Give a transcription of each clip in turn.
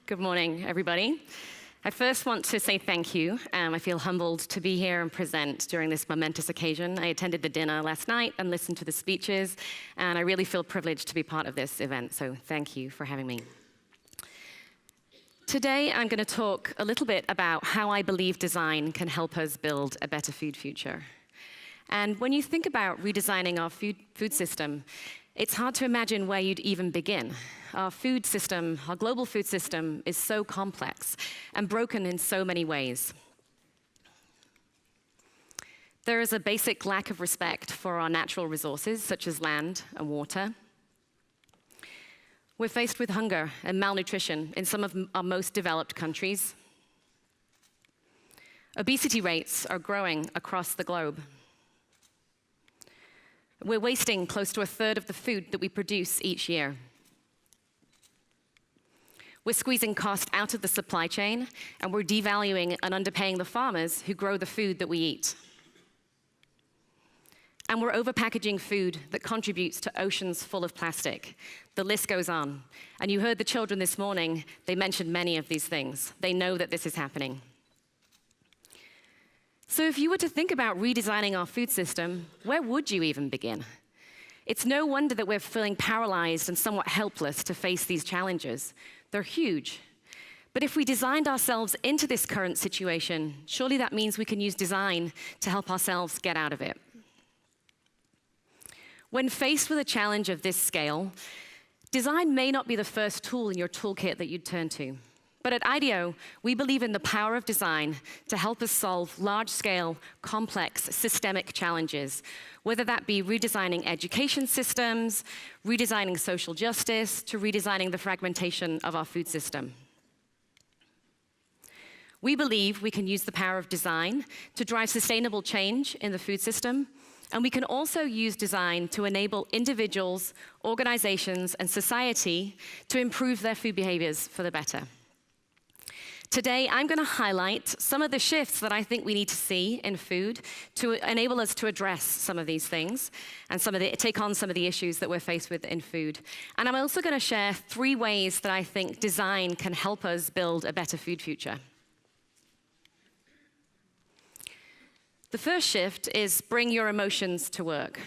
Good morning, everybody. I first want to say thank you. I feel humbled to be here and present during this momentous occasion. I attended the dinner last night and listened to the speeches, and I really feel privileged to be part of this event, so thank you for having me. Today, I'm going to talk a little bit about how I believe design can help us build a better food future. And when you think about redesigning our food system, it's hard to imagine where you'd even begin. Our food system, our global food system, is so complex and broken in so many ways. There is a basic lack of respect for our natural resources, such as land and water. We're faced with hunger and malnutrition in some of our most developed countries. Obesity rates are growing across the globe. We're wasting close to a third of the food that we produce each year. We're squeezing cost out of the supply chain, and we're devaluing and underpaying the farmers who grow the food that we eat. And we're overpackaging food that contributes to oceans full of plastic. The list goes on. And you heard the children this morning, they mentioned many of these things. They know that this is happening. So if you were to think about redesigning our food system, where would you even begin? It's no wonder that we're feeling paralyzed and somewhat helpless to face these challenges. They're huge. But if we designed ourselves into this current situation, surely that means we can use design to help ourselves get out of it. When faced with a challenge of this scale, design may not be the first tool in your toolkit that you'd turn to. But at IDEO, we believe in the power of design to help us solve large-scale, complex, systemic challenges, whether that be redesigning education systems, redesigning social justice, to redesigning the fragmentation of our food system. We believe we can use the power of design to drive sustainable change in the food system, and we can also use design to enable individuals, organizations, and society to improve their food behaviors for the better. Today, I'm going to highlight some of the shifts that I think we need to see in food to enable us to address some of these things and take on some of the issues that we're faced with in food. And I'm also going to share 3 ways that I think design can help us build a better food future. The first shift is bring your emotions to work.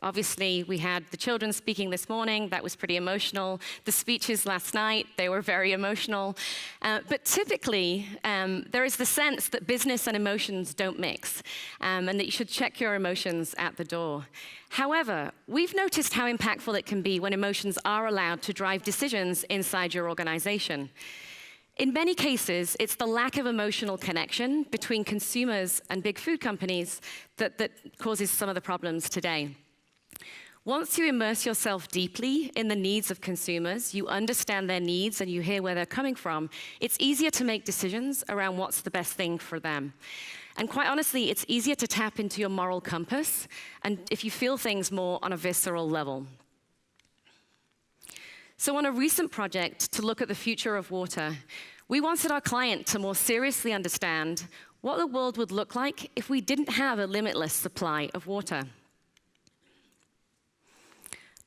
Obviously, we had the children speaking this morning. That was pretty emotional. The speeches last night, they were very emotional. But typically, there is the sense that business and emotions don't mix, and that you should check your emotions at the door. However, we've noticed how impactful it can be when emotions are allowed to drive decisions inside your organization. In many cases, it's the lack of emotional connection between consumers and big food companies that causes some of the problems today. Once you immerse yourself deeply in the needs of consumers, you understand their needs and you hear where they're coming from, it's easier to make decisions around what's the best thing for them. And quite honestly, it's easier to tap into your moral compass and if you feel things more on a visceral level. So on a recent project to look at the future of water, we wanted our client to more seriously understand what the world would look like if we didn't have a limitless supply of water.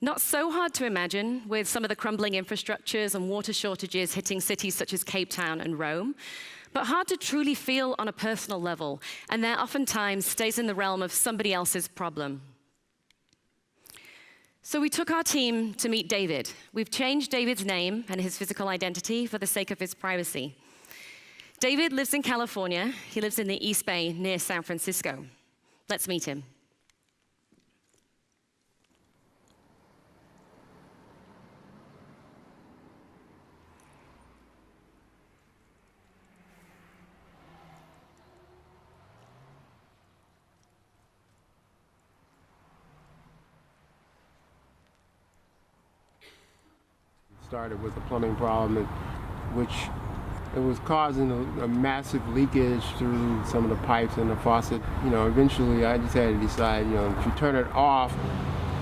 Not so hard to imagine with some of the crumbling infrastructures and water shortages hitting cities such as Cape Town and Rome, but hard to truly feel on a personal level, and that oftentimes stays in the realm of somebody else's problem. So we took our team to meet David. We've changed David's name and his physical identity for the sake of his privacy. David lives in California. He lives in the East Bay near San Francisco. Let's meet him. Started with a plumbing problem, which it was causing a massive leakage through some of the pipes and the faucet. Eventually I just had to decide, if you turn it off,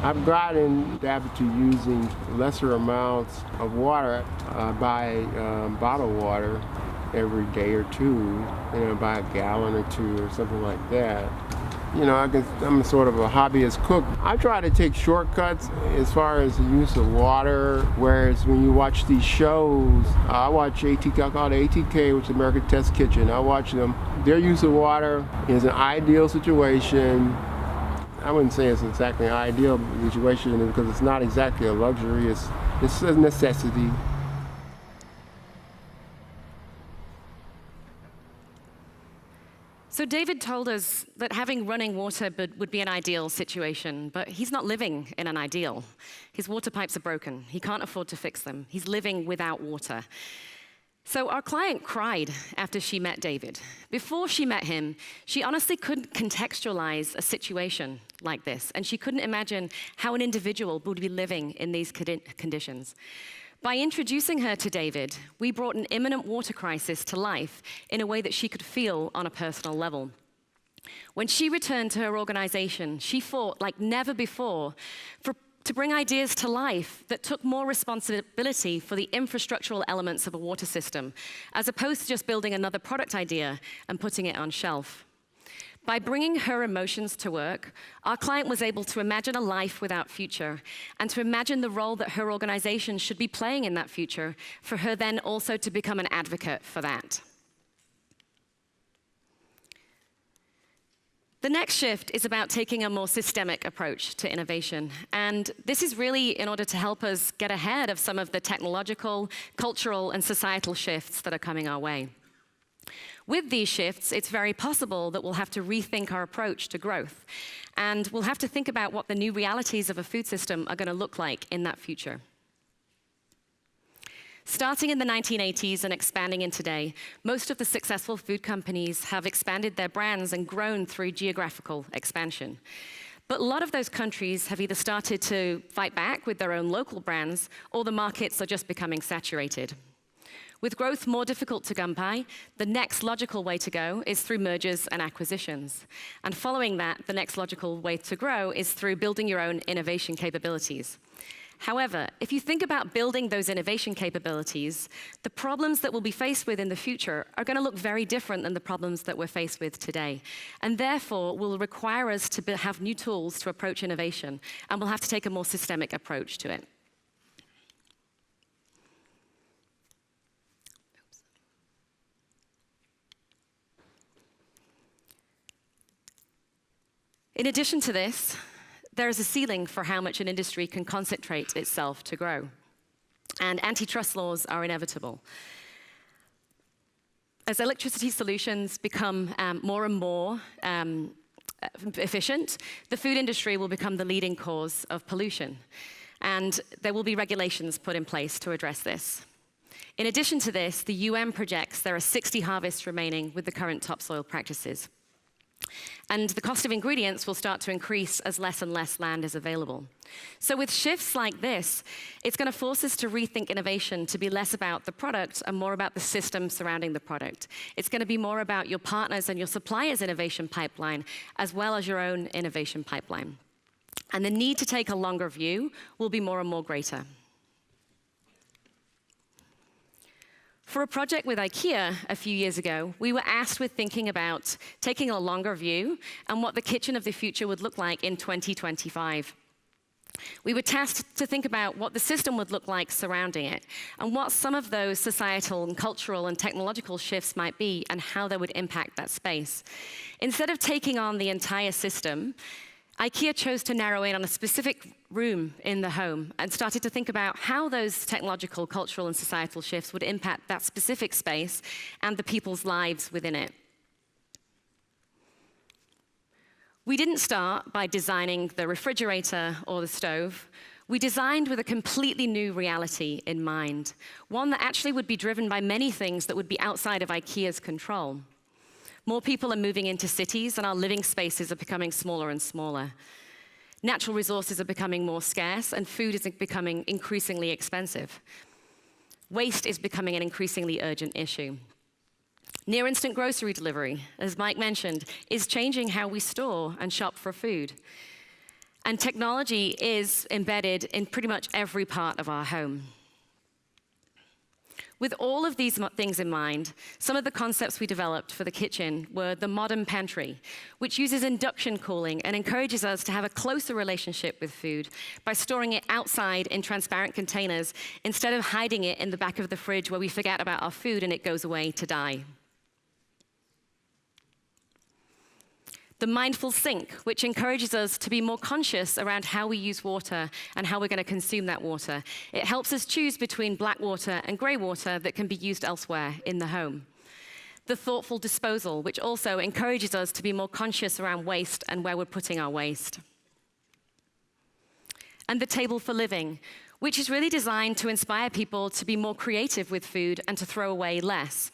I've gotten adapted to using lesser amounts of water. I buy bottled water every day or two, by a gallon or two or something like that. I'm sort of a hobbyist cook. I try to take shortcuts as far as the use of water, whereas when you watch these shows, I watch ATK, I call it ATK, which is American Test Kitchen. I watch them. Their use of water is an ideal situation. I wouldn't say it's exactly an ideal situation because it's not exactly a luxury, it's a necessity. So David told us that having running water would be an ideal situation, but he's not living in an ideal. His water pipes are broken. He can't afford to fix them. He's living without water. So our client cried after she met David. Before she met him, she honestly couldn't contextualize a situation like this, and she couldn't imagine how an individual would be living in these conditions. By introducing her to David, we brought an imminent water crisis to life in a way that she could feel on a personal level. When she returned to her organization, she fought like never before to bring ideas to life that took more responsibility for the infrastructural elements of a water system, as opposed to just building another product idea and putting it on shelf. By bringing her emotions to work, our client was able to imagine a life without future and to imagine the role that her organization should be playing in that future, for her then also to become an advocate for that. The next shift is about taking a more systemic approach to innovation. And this is really in order to help us get ahead of some of the technological, cultural, and societal shifts that are coming our way. With these shifts, it's very possible that we'll have to rethink our approach to growth. And we'll have to think about what the new realities of a food system are going to look like in that future. Starting in the 1980s and expanding in today, most of the successful food companies have expanded their brands and grown through geographical expansion. But a lot of those countries have either started to fight back with their own local brands, or the markets are just becoming saturated. With growth more difficult to come by, the next logical way to go is through mergers and acquisitions. And following that, the next logical way to grow is through building your own innovation capabilities. However, if you think about building those innovation capabilities, the problems that we'll be faced with in the future are going to look very different than the problems that we're faced with today. And therefore, will require us to have new tools to approach innovation, and we'll have to take a more systemic approach to it. In addition to this, there is a ceiling for how much an industry can concentrate itself to grow. And antitrust laws are inevitable. As electricity solutions become more and more efficient, the food industry will become the leading cause of pollution. And there will be regulations put in place to address this. In addition to this, the UN projects there are 60 harvests remaining with the current topsoil practices. And the cost of ingredients will start to increase as less and less land is available. So with shifts like this, it's going to force us to rethink innovation to be less about the product and more about the system surrounding the product. It's going to be more about your partners and your suppliers' innovation pipeline, as well as your own innovation pipeline. And the need to take a longer view will be more and more greater. For a project with IKEA a few years ago, we were asked with thinking about taking a longer view and what the kitchen of the future would look like in 2025. We were tasked to think about what the system would look like surrounding it, and what some of those societal and cultural and technological shifts might be, and how they would impact that space. Instead of taking on the entire system, IKEA chose to narrow in on a specific room in the home and started to think about how those technological, cultural, and societal shifts would impact that specific space and the people's lives within it. We didn't start by designing the refrigerator or the stove. We designed with a completely new reality in mind, one that actually would be driven by many things that would be outside of IKEA's control. More people are moving into cities, and our living spaces are becoming smaller and smaller. Natural resources are becoming more scarce, and food is becoming increasingly expensive. Waste is becoming an increasingly urgent issue. Near-instant grocery delivery, as Mike mentioned, is changing how we store and shop for food. And technology is embedded in pretty much every part of our home. With all of these things in mind, some of the concepts we developed for the kitchen were the modern pantry, which uses induction cooling and encourages us to have a closer relationship with food by storing it outside in transparent containers instead of hiding it in the back of the fridge where we forget about our food and it goes away to die. The mindful sink, which encourages us to be more conscious around how we use water and how we're going to consume that water. It helps us choose between black water and gray water that can be used elsewhere in the home. The thoughtful disposal, which also encourages us to be more conscious around waste and where we're putting our waste. And the table for living, which is really designed to inspire people to be more creative with food and to throw away less.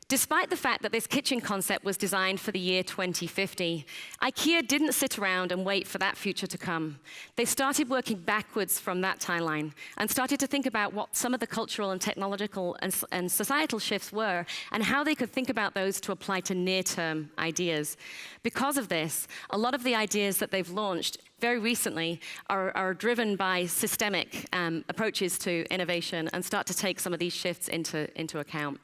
Despite the fact that this kitchen concept was designed for the year 2050, IKEA didn't sit around and wait for that future to come. They started working backwards from that timeline and started to think about what some of the cultural and technological and societal shifts were and how they could think about those to apply to near-term ideas. Because of this, a lot of the ideas that they've launched very recently are driven by systemic approaches to innovation and start to take some of these shifts into account.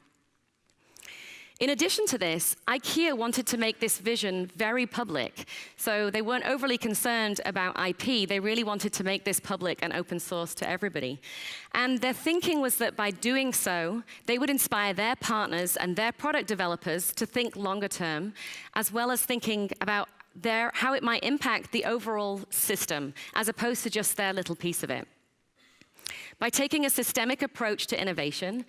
In addition to this, IKEA wanted to make this vision very public. So they weren't overly concerned about IP. They really wanted to make this public and open source to everybody. And their thinking was that by doing so, they would inspire their partners and their product developers to think longer term, as well as thinking about how it might impact the overall system, as opposed to just their little piece of it. By taking a systemic approach to innovation,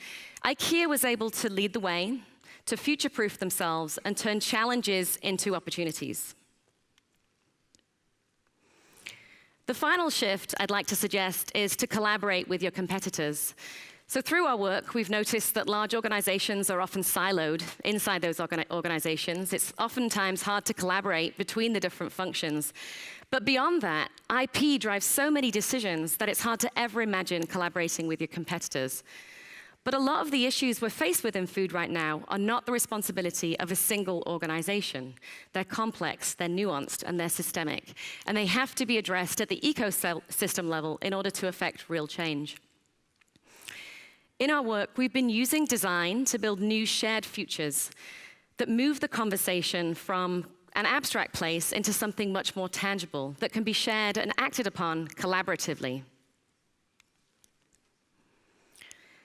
IKEA was able to lead the way, to future-proof themselves and turn challenges into opportunities. The final shift I'd like to suggest is to collaborate with your competitors. So through our work, we've noticed that large organizations are often siloed inside those organizations. It's oftentimes hard to collaborate between the different functions. But beyond that, IP drives so many decisions that it's hard to ever imagine collaborating with your competitors. But a lot of the issues we're faced with in food right now are not the responsibility of a single organization. They're complex, they're nuanced, and they're systemic. And they have to be addressed at the ecosystem level in order to affect real change. In our work, we've been using design to build new shared futures that move the conversation from an abstract place into something much more tangible that can be shared and acted upon collaboratively.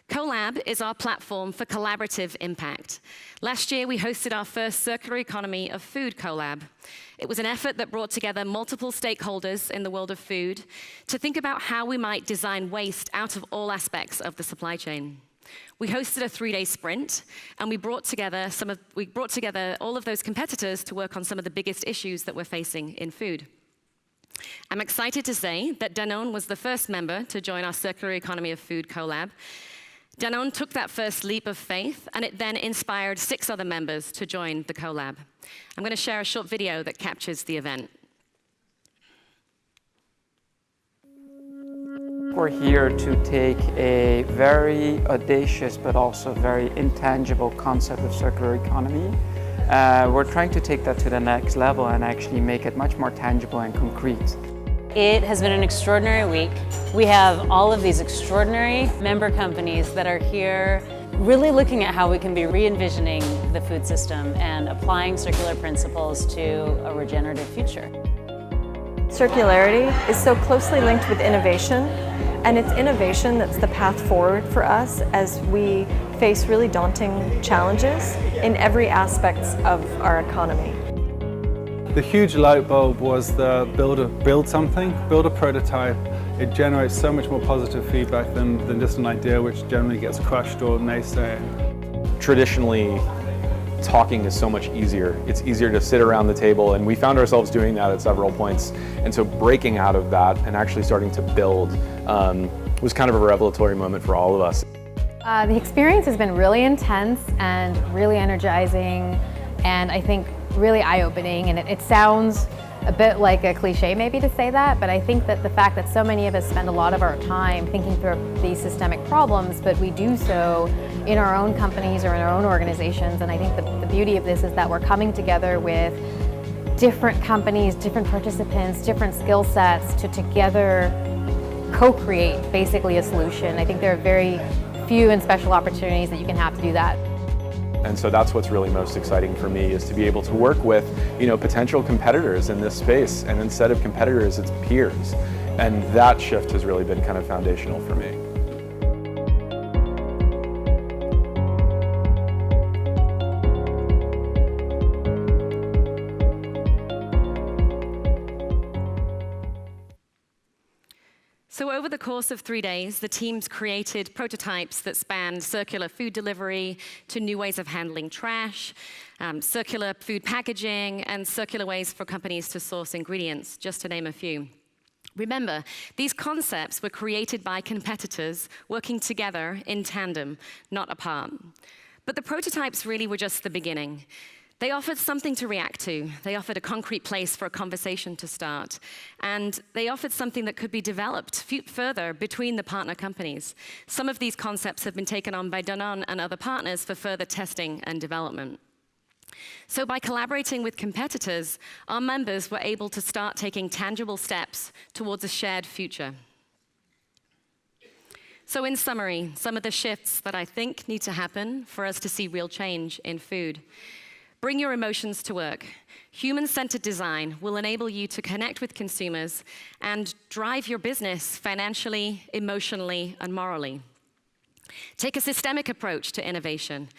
CoLab is our platform for collaborative impact. Last year, we hosted our first Circular Economy of Food CoLab. It was an effort that brought together multiple stakeholders in the world of food to think about how we might design waste out of all aspects of the supply chain. We hosted a 3-day sprint, and we brought together all of those competitors to work on some of the biggest issues that we're facing in food. I'm excited to say that Danone was the first member to join our Circular Economy of Food CoLab. Danone took that first leap of faith, and it then inspired 6 other members to join the CoLab. I'm going to share a short video that captures the event. We're here to take a very audacious but also very intangible concept of circular economy. We're trying to take that to the next level and actually make it much more tangible and concrete. It has been an extraordinary week. We have all of these extraordinary member companies that are here really looking at how we can be re-envisioning the food system and applying circular principles to a regenerative future. Circularity is so closely linked with innovation, and it's innovation that's the path forward for us as we face really daunting challenges in every aspect of our economy. The huge light bulb was the build a prototype. It generates so much more positive feedback than just an idea which generally gets crushed or naysayed. Traditionally, talking is so much easier. It's easier to sit around the table, and we found ourselves doing that at several points. And so breaking out of that and actually starting to build was kind of a revelatory moment for all of us. The experience has been really intense and really energizing, and I think really eye-opening, and it sounds a bit like a cliche maybe to say that, but I think that the fact that so many of us spend a lot of our time thinking through these systemic problems, but we do so in our own companies or in our own organizations, and I think the beauty of this is that we're coming together with different companies, different participants, different skill sets to together co-create basically a solution. I think there are very few and special opportunities that you can have to do that. And so that's what's really most exciting for me, is to be able to work with, potential competitors in this space. And instead of competitors, it's peers. And that shift has really been kind of foundational for me. So over the course of 3 days, the teams created prototypes that spanned circular food delivery to new ways of handling trash, circular food packaging, and circular ways for companies to source ingredients, just to name a few. Remember, these concepts were created by competitors working together in tandem, not apart. But the prototypes really were just the beginning. They offered something to react to. They offered a concrete place for a conversation to start. And they offered something that could be developed further between the partner companies. Some of these concepts have been taken on by Danone and other partners for further testing and development. So by collaborating with competitors, our members were able to start taking tangible steps towards a shared future. So in summary, some of the shifts that I think need to happen for us to see real change in food. Bring your emotions to work. Human-centered design will enable you to connect with consumers and drive your business financially, emotionally, and morally. Take a systemic approach to innovation.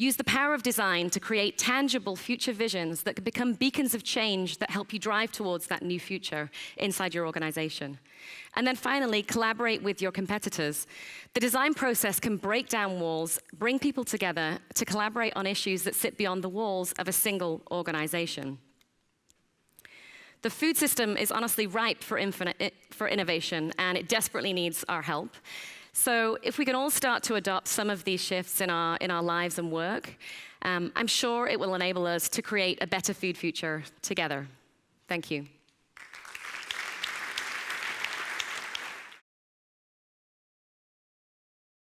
Use the power of design to create tangible future visions that can become beacons of change that help you drive towards that new future inside your organization. And then finally, collaborate with your competitors. The design process can break down walls, bring people together to collaborate on issues that sit beyond the walls of a single organization. The food system is honestly ripe for innovation, and it desperately needs our help. So if we can all start to adopt some of these shifts in our lives and work, I'm sure it will enable us to create a better food future together. Thank you.